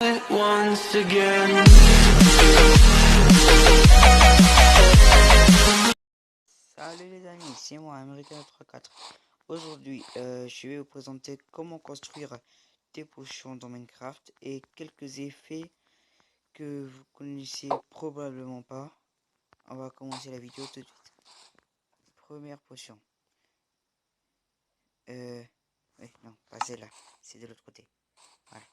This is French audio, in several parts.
Once again. Salut les amis, c'est moi, America34. Aujourd'hui, je vais vous présenter comment construire des potions dans Minecraft et quelques effets que vous connaissez probablement pas. On va commencer la vidéo tout de suite. Première potion. Oui, non, pas celle-là, c'est de l'autre côté. Voilà.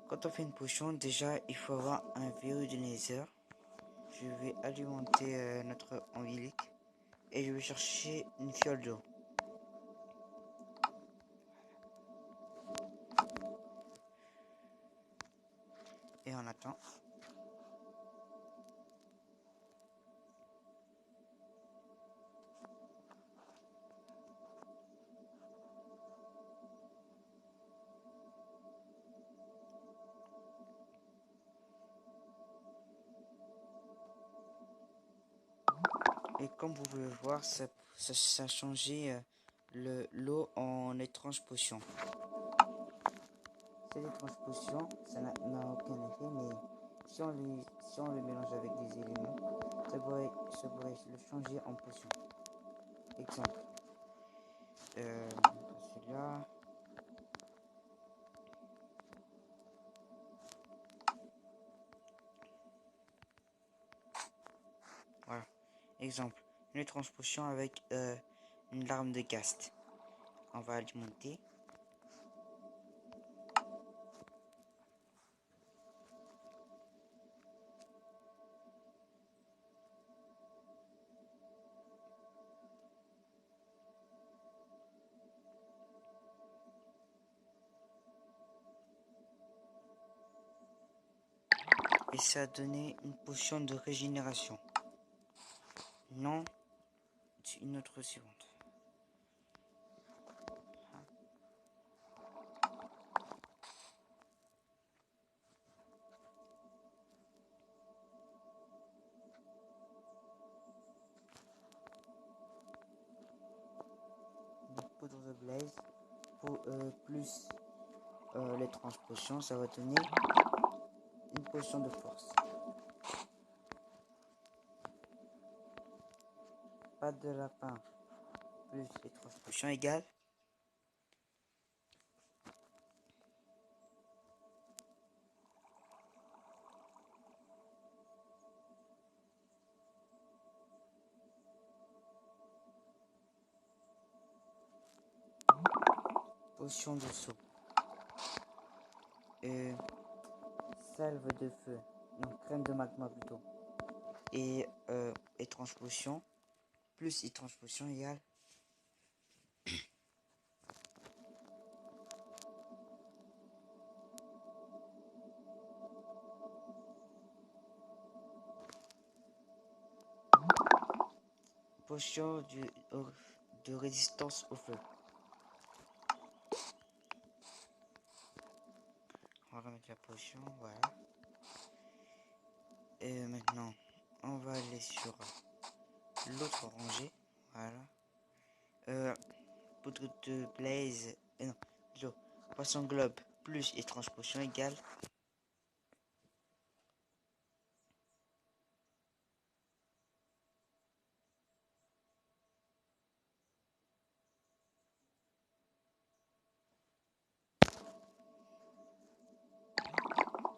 Quand on fait une potion, déjà, il faut avoir un verrou de Nether. Je vais alimenter notre umbilic et je vais chercher une fiole d'eau. Et on attend. Et comme vous pouvez voir, ça a changé l'eau en étrange potion. Cette étrange potion, ça n'a aucun effet, mais si on le mélange avec des éléments, ça pourrait le changer en potion. Exemple, celui-là. Voilà. Exemple, une étrange potion avec une larme de ghast. On va alimenter. Et ça a donné une potion de régénération. Non, c'est une autre suivante. Poudre de blaze pour plus l'étrange potion, ça va donner une potion de force. Patte de lapin plus l'étrange potion égale potion de saut. Salve de feu, non, crème de magma plutôt. Et étrange potion plus étrange potion égale potion de résistance au feu. On va remettre la potion, voilà. Et maintenant, on va aller sur l'autre rangée, voilà. Poudre de blaze, non, poisson globe plus étrange potion égale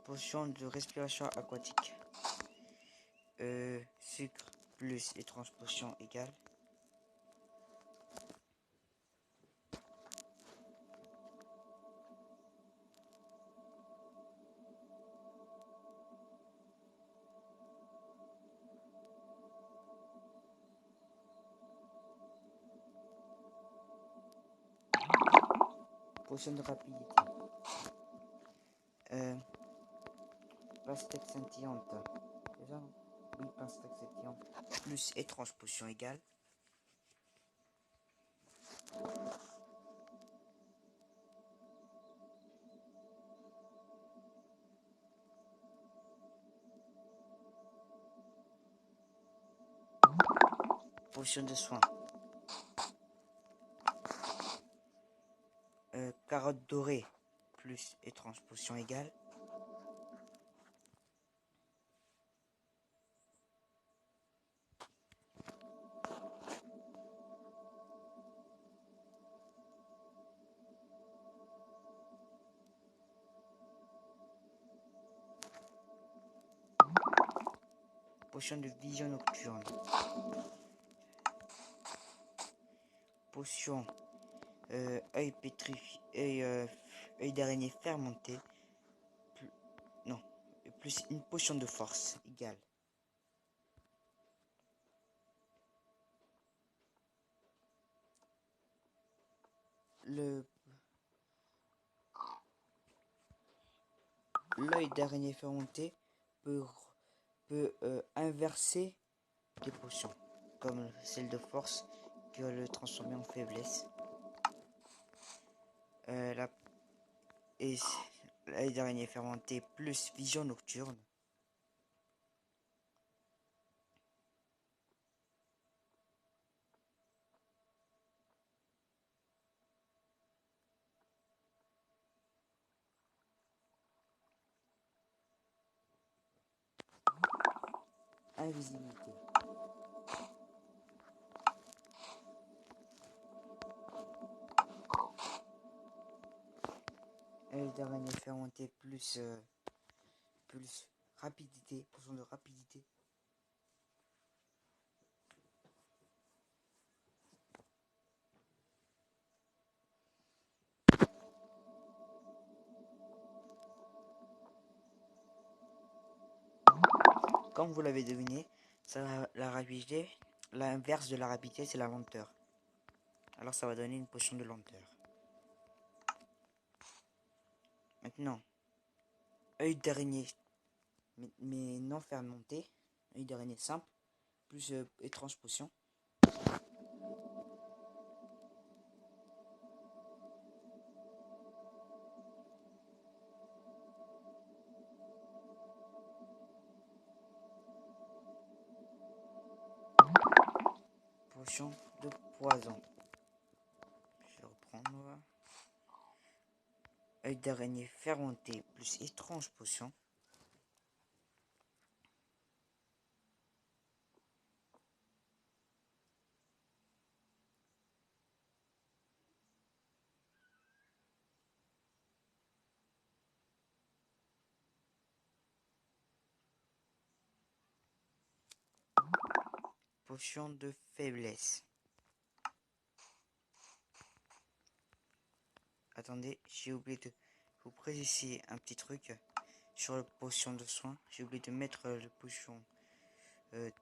potion de respiration aquatique. Sucre plus étrange potion égale potion de rapidité. Pastèque scintillante. Déjà, oui, pastèque scintillante plus étrange potion égale potion de soin. Carotte dorée plus étrange potion égale. Potion de vision nocturne. Potion œil pétrifié, œil d'araignée fermenté. Non, plus une potion de force égale. L'œil d'araignée fermenté peut inverser des potions, comme celle de force qui va le transformer en faiblesse. Et l'œil d'araignée fermenté plus vision nocturne. Invisibilité. Œil d'araignée fermenté plus rapidité, potion de rapidité. Comme vous l'avez deviné, ça, la rapidité, l'inverse de la rapidité, c'est la lenteur. Alors ça va donner une potion de lenteur. Maintenant, œil d'araignée, mais non fermenté, œil d'araignée simple, plus étrange potion. Potion de poison. Je vais reprendre. Œil d'araignée fermenté plus étrange potion. Potion de faiblesse. Attendez, j'ai oublié de vous préciser un petit truc sur la potion de soin. J'ai oublié de mettre le potion de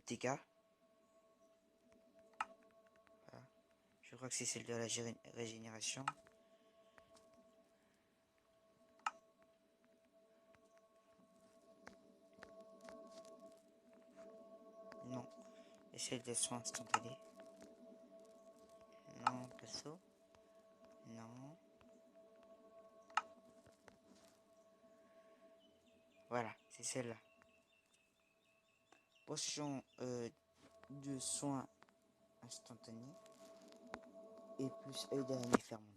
dégâts. Voilà. Je crois que c'est celle de la régénération. Non. Et celle des soins instantanés. Non, perso. Non. Voilà, c'est celle-là. Potion de soins instantanés. Et plus œil d'araignée fermenté.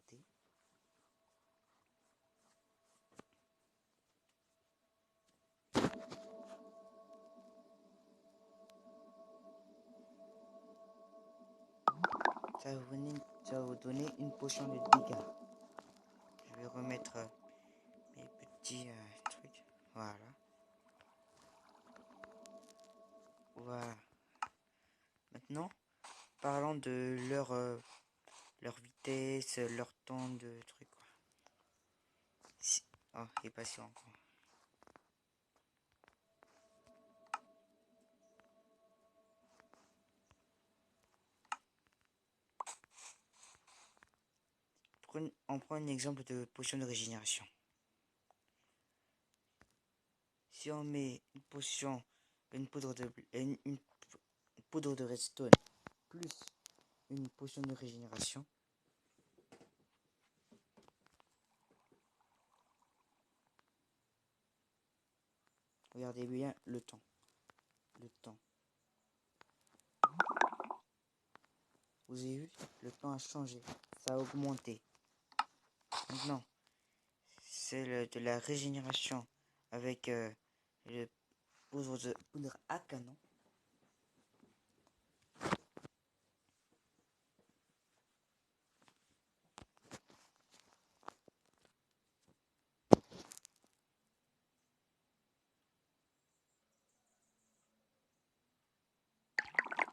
Ça va vous donner une potion de dégâts. Je vais remettre mes petits trucs. Voilà. Voilà. Maintenant, parlons de leur vitesse, leur temps de truc. Quoi. Oh, il est passé encore. On prend un exemple de potion de régénération. Si on met une potion, une poudre de redstone plus une potion de régénération, regardez bien le temps. Vous avez vu, le temps a changé, ça a augmenté. Maintenant, celle de la régénération avec le poudre à canon.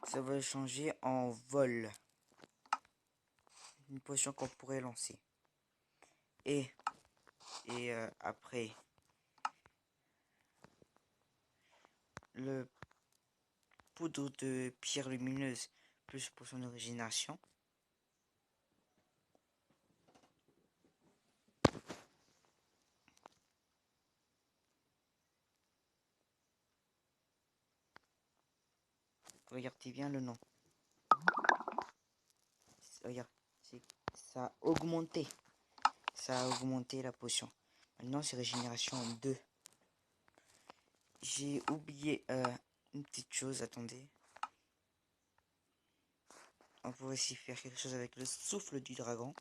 Ça va changer en vol. Une potion qu'on pourrait lancer. Et après, le poudre de pierre lumineuse plus potion de régénération. Regardez bien le nom. Regarde, ça a augmenté. Ça a augmenté la potion. Maintenant, c'est régénération 2. J'ai oublié une petite chose, attendez. On pourrait aussi faire quelque chose avec le souffle du dragon.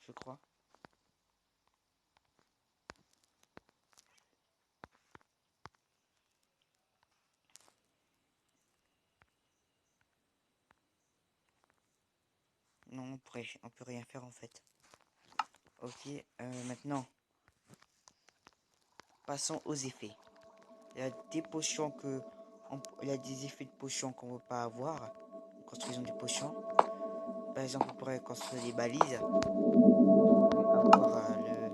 Je crois. Non, on peut rien faire en fait. Ok, maintenant, passons aux effets. Il y a des potions il y a des effets de potions qu'on ne peut pas avoir en construisant des potions. Par exemple, on pourrait construire des balises. Avoir le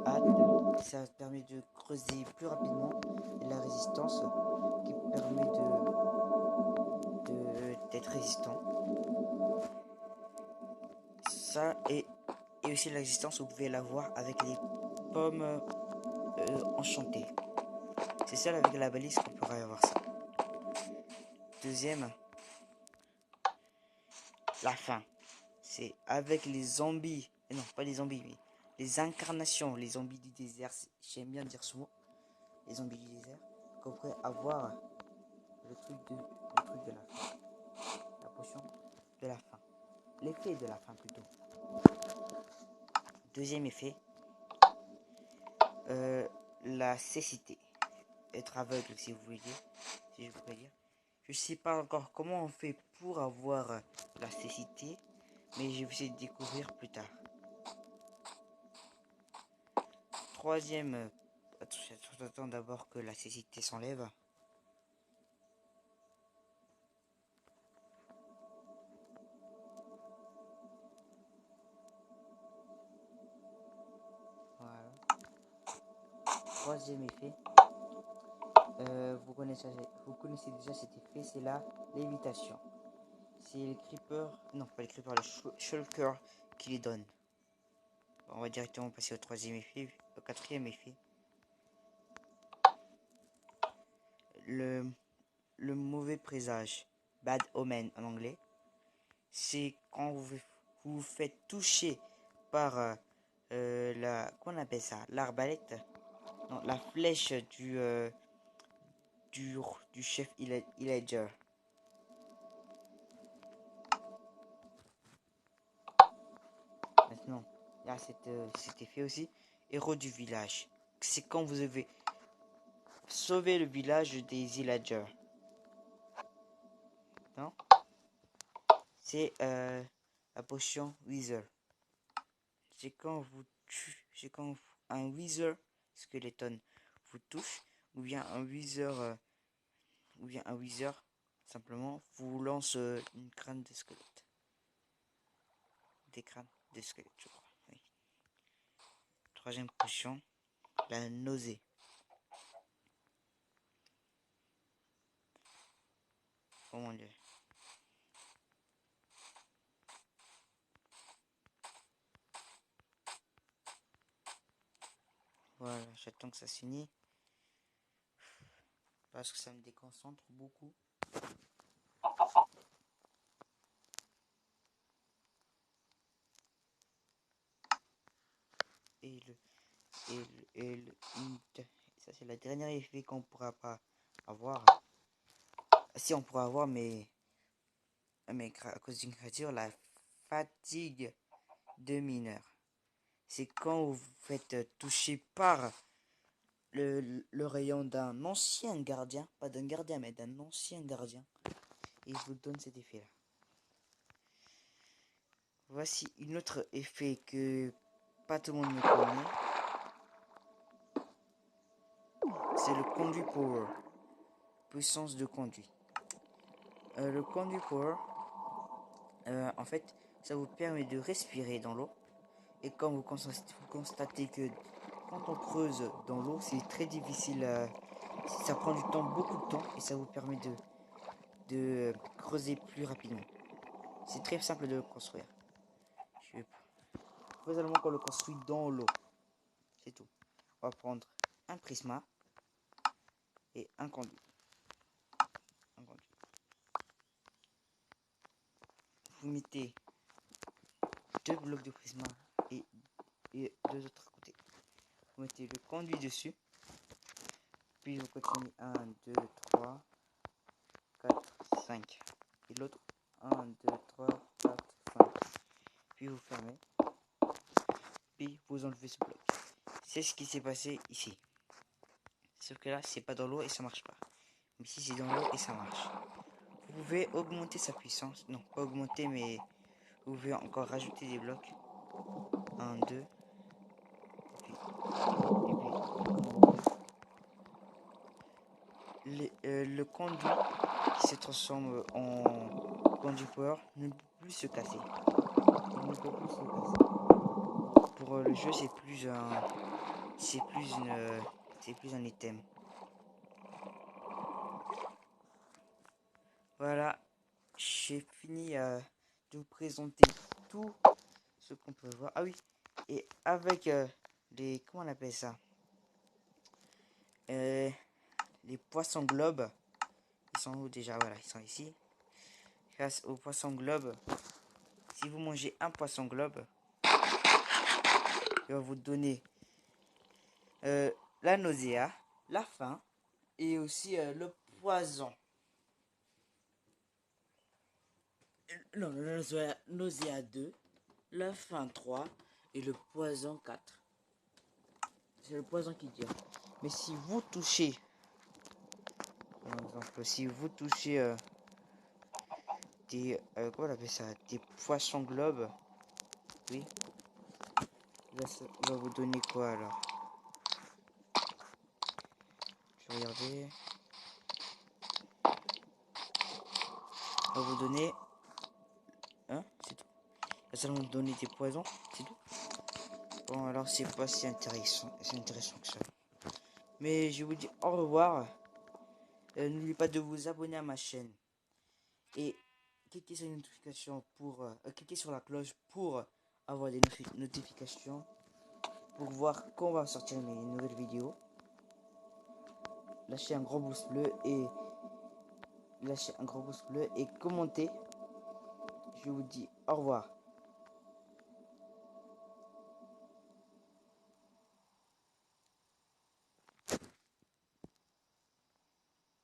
hâte, ça permet de creuser plus rapidement, et la résistance qui permet d'être résistant. Ça et aussi la résistance, vous pouvez l'avoir avec les pommes enchantées. C'est celle avec la balise qu'on pourrait avoir ça. Deuxième, la fin. C'est avec les zombies, non pas les zombies, mais les incarnations, les zombies du désert. J'aime bien dire ce mot, les zombies du désert, qu'on pourrait avoir le truc de la fin, la potion de la fin, l'effet de la fin plutôt. Deuxième effet, la cécité, être aveugle si vous voulez dire, si je pourrais dire. Je sais pas encore comment on fait pour avoir la cécité, mais je vais essayer de découvrir plus tard. Troisième, attends d'abord que la cécité s'enlève. Voilà. Troisième effet, vous connaissez déjà cet effet, c'est la lévitation. C'est les creepers, non pas les creepers, les shulkers qui les donnent. On va directement passer au troisième effet, au quatrième effet. Le mauvais présage, bad omen en anglais, c'est quand vous vous faites toucher par comment on appelle ça, l'arbalète, non, la flèche du chef Illager. Maintenant, il y a cet effet aussi, héros du village. C'est quand vous avez sauvé le village des Illagers. Non, c'est la potion Wither. C'est quand un Wither skeleton vous touche, ou bien un Wither simplement vous lance une crâne de squelette. Des crânes de squelette, je crois. Oui. Troisième potion, la nausée. Oh mon dieu. Voilà, j'attends que ça finisse. Parce que ça me déconcentre beaucoup. Ça c'est la dernière effet qu'on pourra pas avoir. Si on pourra avoir, mais à cause d'une créature, la fatigue de mineur. c'est quand vous faites toucher par le rayon d'un ancien gardien, pas d'un gardien, mais d'un ancien gardien. Et il vous donne cet effet-là. Voici une autre effet que pas tout le monde ne connaît. C'est le conduit power. Puissance de conduit. Le conduit power, en fait, ça vous permet de respirer dans l'eau. Et quand vous constatez que quand on creuse dans l'eau, c'est très difficile. Ça prend du temps, beaucoup de temps, et ça vous permet de creuser plus rapidement. C'est très simple de le construire. Vous allez qu'on le construit dans l'eau. C'est tout. On va prendre un prisma et un conduit. Vous mettez deux blocs de prisma et deux autres côtés. Vous mettez le conduit dessus. Puis vous continuez 1, 2, 3, 4, 5. Et l'autre 1, 2, 3, 4, 5. Puis vous fermez. Puis vous enlevez ce bloc. C'est ce qui s'est passé ici. Sauf que là, c'est pas dans l'eau et ça marche pas. Mais ici, c'est dans l'eau et ça marche. Vous pouvez augmenter sa puissance. Non, pas augmenter, mais vous pouvez encore rajouter des blocs. 1, 2. Et puis le conduit qui se transforme en conduit power ne peut plus se casser. Il ne peut plus se casser. Pour le jeu, c'est plus un item. Voilà, j'ai fini de vous présenter tout ce qu'on peut voir. Ah oui, et avec les, comment on appelle ça, les poissons globes. Ils sont où déjà? Voilà, ils sont ici. Grâce aux poissons globes, si vous mangez un poisson globe, il va vous donner la nausée, la faim et aussi le poison. Non, la nausée 2, la faim 3 et le poison 4. C'est le poison qui tire. Mais si vous touchez, par exemple, si vous touchez comment on appelle ça, des poissons globes, oui, là, ça va vous donner quoi alors? Je vais regarder. Ça va vous donner, hein, c'est tout. Ça va vous donner des poisons, c'est tout. Bon, alors c'est pas si intéressant, que ça. Mais je vous dis au revoir. N'oubliez pas de vous abonner à ma chaîne et cliquez sur les notifications pour cliquez sur la cloche pour avoir des notifications pour voir quand on va sortir mes nouvelles vidéos. Lâchez un gros pouce bleu et commentez. Je vous dis au revoir.